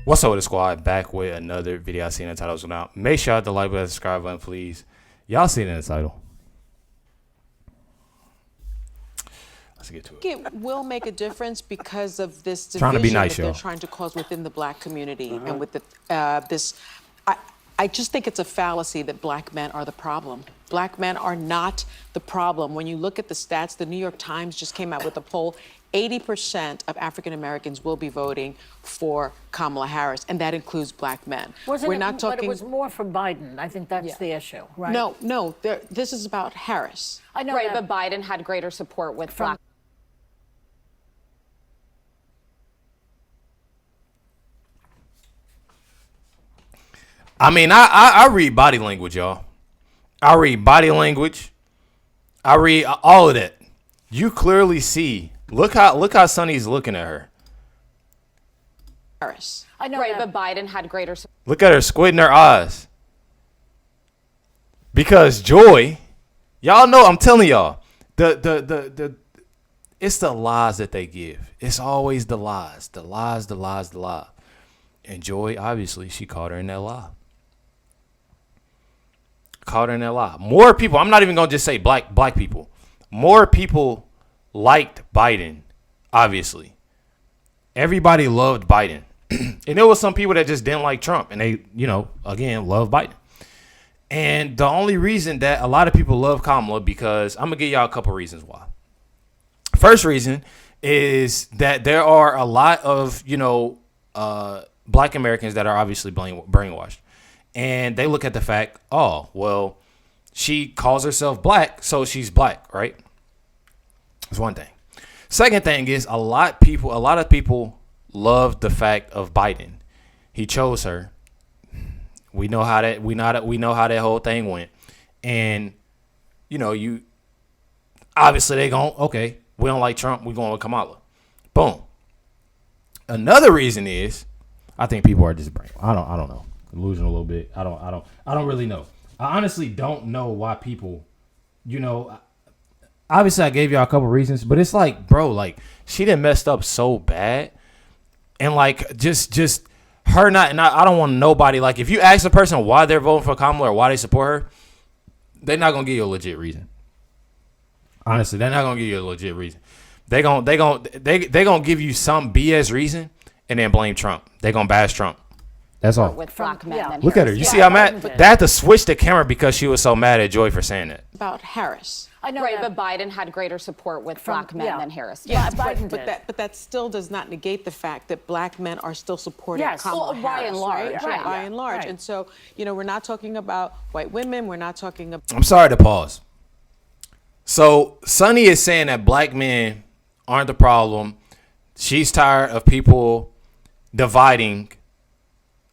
What's up with the squad? Back with another video. I seen the titles out. Make sure to like button, subscribe button, please. Y'all seen it in the title. Let's get to it. It will make a difference because of this division Trying to be nice, that they're y'all. trying to cause within the black community, and with the this. I just think it's a fallacy that black men are the problem. Black men are not the problem. When you look at the stats, the New York Times just came out with a poll. 80% of African Americans will be voting for Kamala Harris, and that includes black men. We're not talking. But it was more for Biden. I think that's the issue, right? No. This is about Harris. I know, right? But Biden had greater support with black. I mean, I read body language, y'all. I read body language. I read all of that. You clearly see. Look how Sonny's looking at her. Harris. I know, right? But Biden had greater support. Look at her squinting her eyes. Because Joy, y'all know, I'm telling y'all, the it's the lies that they give. It's always the lies. The lie. And Joy, obviously, she caught her in that lie. More people, I'm not even going to just say black people. More people liked Biden, obviously. Everybody loved Biden. And there was some people that just didn't like Trump. And they, again, love Biden. And the only reason that a lot of people love Kamala, because I'm going to give y'all a couple reasons why. First reason is that there are a lot of, black Americans that are obviously brainwashed. And they look at the fact, oh, well, she calls herself black, so she's black, right? That's one thing. Second thing is a lot of people love the fact of Biden. He chose her. We know how that whole thing went. And you obviously they going, okay, we don't like Trump, we're going with Kamala. Boom. Another reason is I think people are just brainwashed. I don't know. I'm losing a little bit. I don't really know. I honestly don't know why people, obviously I gave y'all a couple reasons, but it's like, bro, like she done messed up so bad. And like just her not, and I don't want nobody, like if you ask a person why they're voting for Kamala or why they support her, they're not gonna give you a legit reason. Honestly, they're not gonna give you a legit reason. They gonna give you some BS reason and then blame Trump. They gonna bash Trump. That's all. With black men. Yeah. Look at her. You see how mad? They had to switch the camera because she was so mad at Joy for saying that. About Harris. I know, right? But Biden had greater support with black men than Harris. Yes, Biden but that still does not negate the fact that black men are still supporting Kamala Harris, by and large, right? By and large. And so, we're not talking about white women. We're not talking about. I'm sorry to pause. So Sonny is saying that black men aren't the problem. She's tired of people dividing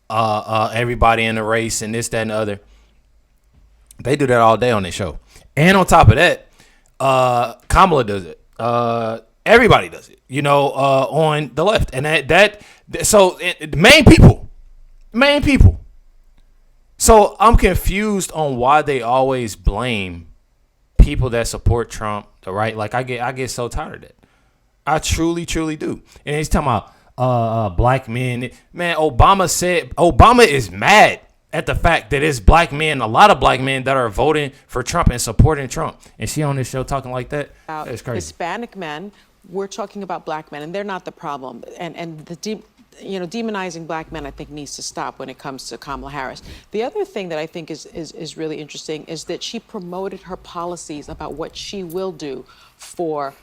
everybody in the race and this, that, and the other. They do that all day on this show. And on top of that, Kamala does it. Everybody does it, on the left. And main people. So I'm confused on why they always blame people that support Trump, the right? Like I get so tired of that. I truly do. And he's talking about black men. Man, Obama is mad at the fact that it's black men, a lot of black men that are voting for Trump and supporting Trump. And she on this show talking like that? That's crazy. Hispanic men, we're talking about black men, and they're not the problem. And the demonizing black men, I think, needs to stop when it comes to Kamala Harris. The other thing that I think is really interesting is that she promoted her policies about what she will do for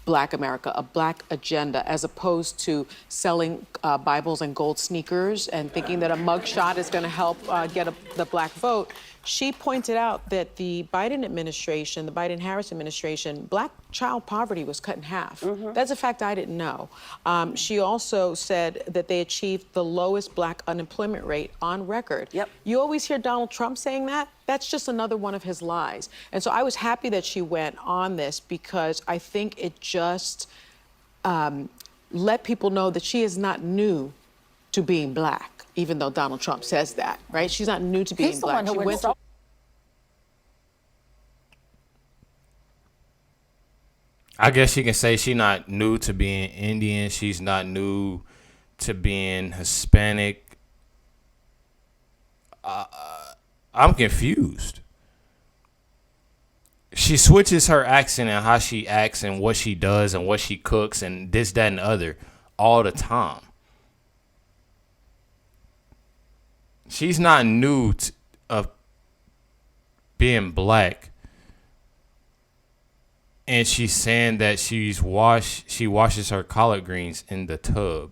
Black America, a black agenda, as opposed to selling Bibles and gold sneakers and thinking that a mugshot is going to help get the black vote. She pointed out that the Biden administration, the Biden-Harris administration, black child poverty was cut in half. That's a fact I didn't know. She also said that they achieved the lowest black unemployment rate on record. Yep. You always hear Donald Trump saying that. That's just another one of his lies. And so I was happy that she went on this because I think it just let people know that she is not new to being black, even though Donald Trump says that, right? She's not new to being He's the black. one who went I guess she can say she's not new to being Indian. She's not new to being Hispanic. I'm confused. She switches her accent and how she acts and what she does and what she cooks and this, that, and the other all the time. She's not new of being black. And she's saying that she washes her collard greens in the tub.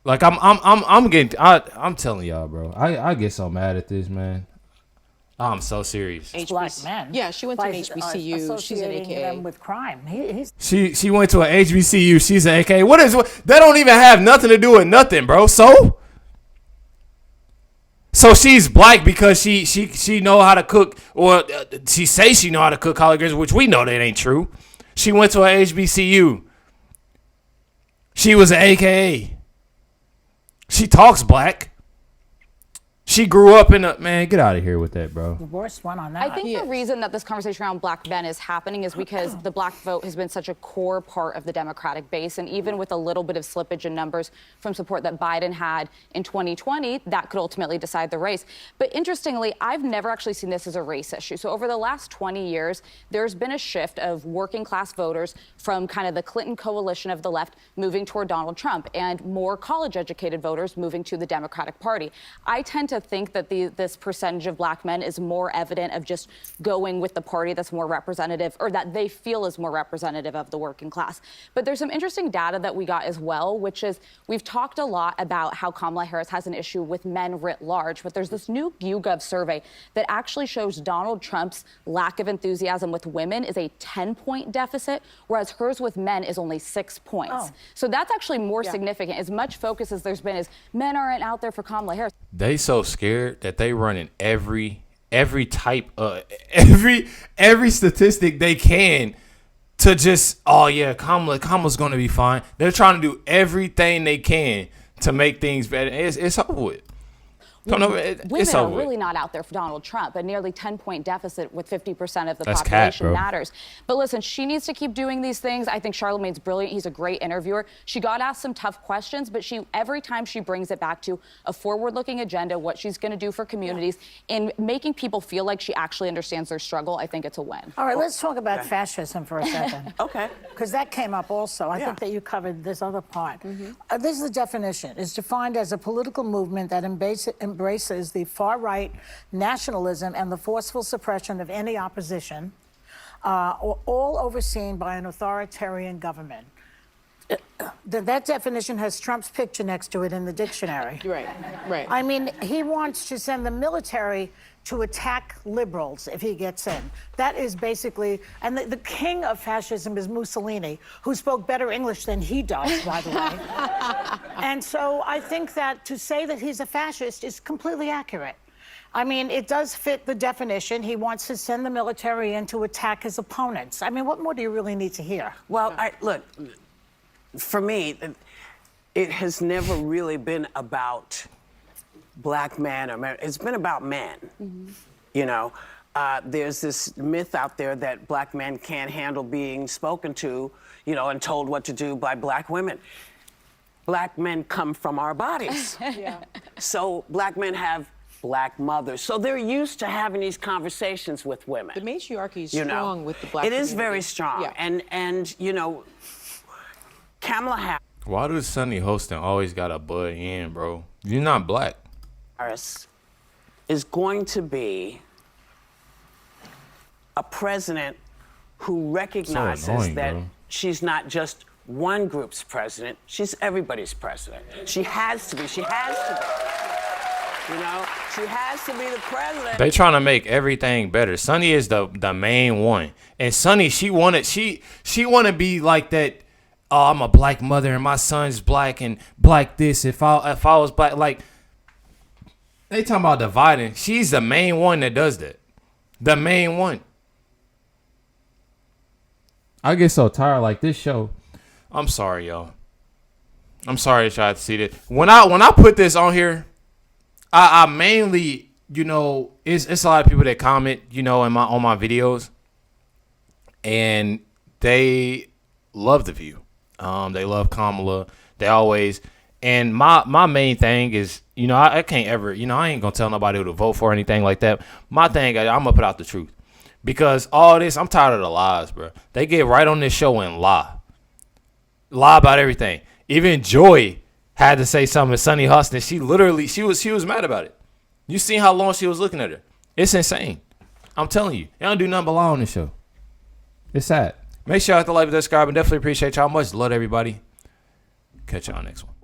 Like I'm telling y'all, bro. I get so mad at this, man. I'm so serious. Black men. Yeah, she went to an HBCU. She's an associating AKA. them with crime. He's She went to an HBCU. She's an AKA. What that don't even have nothing to do with nothing, bro. So she's black because she know how to cook, or she says she know how to cook collard greens, which we know that ain't true. She went to an HBCU. She was an AKA. She talks black. She grew up in a, man, get out of here with that, bro. the worst one on that. I think the reason that this conversation around black men is happening is because the black vote has been such a core part of the Democratic base. And even with a little bit of slippage in numbers from support that Biden had in 2020, that could ultimately decide the race. But interestingly, I've never actually seen this as a race issue. So over the last 20 years, there's been a shift of working class voters from kind of the Clinton coalition of the left moving toward Donald Trump, and more college educated voters moving to the Democratic Party. I tend to think that this percentage of black men is more evident of just going with the party that's more representative, or that they feel is more representative of the working class. But there's some interesting data that we got as well, which is we've talked a lot about how Kamala Harris has an issue with men writ large, but there's this new YouGov survey that actually shows Donald Trump's lack of enthusiasm with women is a 10-point deficit, whereas hers with men is only 6 points. Oh. So that's actually more significant. As much focus as there's been as men aren't out there for Kamala Harris. They so scared that they running every type of every statistic they can to just, oh yeah, Kamala's gonna be fine. They're trying to do everything they can to make things better. It's over with. Women are really not out there for Donald Trump. A nearly 10-point deficit with 50% of the That's population bro. matters. But listen, she needs to keep doing these things. I think Charlamagne's brilliant. He's a great interviewer. She got asked some tough questions, but every time she brings it back to a forward-looking agenda, what she's going to do for communities, and making people feel like she actually understands their struggle, I think it's a win. All right, let's talk about fascism for a second. Okay. Because that came up also. I think that you covered this other part. This is the definition. It's defined as a political movement that embraces the far-right nationalism and the forceful suppression of any opposition, all overseen by an authoritarian government. That definition has Trump's picture next to it in the dictionary. Right. I mean, he wants to send the military to attack liberals if he gets in. That is basically, and the king of fascism is Mussolini, who spoke better English than he does, by the way. And so I think that to say that he's a fascist is completely accurate. I mean, it does fit the definition. He wants to send the military in to attack his opponents. I mean, what more do you really need to hear? Well, look, for me, it has never really been about black man or man. It's been about men. You know, there's this myth out there that black men can't handle being spoken to, you know, and told what to do by black women. Black men come from our bodies. So black men have black mothers. So they're used to having these conversations with women. The matriarchy is you know? strong with the black It is community. very strong. Yeah. And you know, Kamala Why does Sonny Hostin always got a butt in, bro? You're not black. Harris is going to be a president who recognizes annoying, that bro. she's not just one group's president, she's everybody's president. She has to be. She has to be. You know, she has to be the president. They trying to make everything better. Sonny is the main one, and Sonny, she want to be like that. Oh, I'm a black mother and my son's black and black this. If I was black, like they talking about dividing. She's the main one that does that. The main one. I get so tired like this show. I'm sorry, y'all. I'm sorry that y'all had to see this. When I put this on here, I mainly, you know, it's a lot of people that comment, you know, on my videos, and they love the view. They love Kamala. They always. And my main thing is, you know, I can't ever, you know, I ain't gonna tell nobody who to vote for or anything like that. My thing, I'm gonna put out the truth, because all this, I'm tired of the lies, bro. They get right on this show and lie about everything. Even Joy had to say something to Sunny Hostin. She was mad about it. You seen how long she was looking at her? It's insane. I'm telling you, they don't do nothing but lie on this show. It's sad. Make sure y'all hit the like, subscribe, and definitely appreciate y'all much. Love everybody. Catch y'all next one.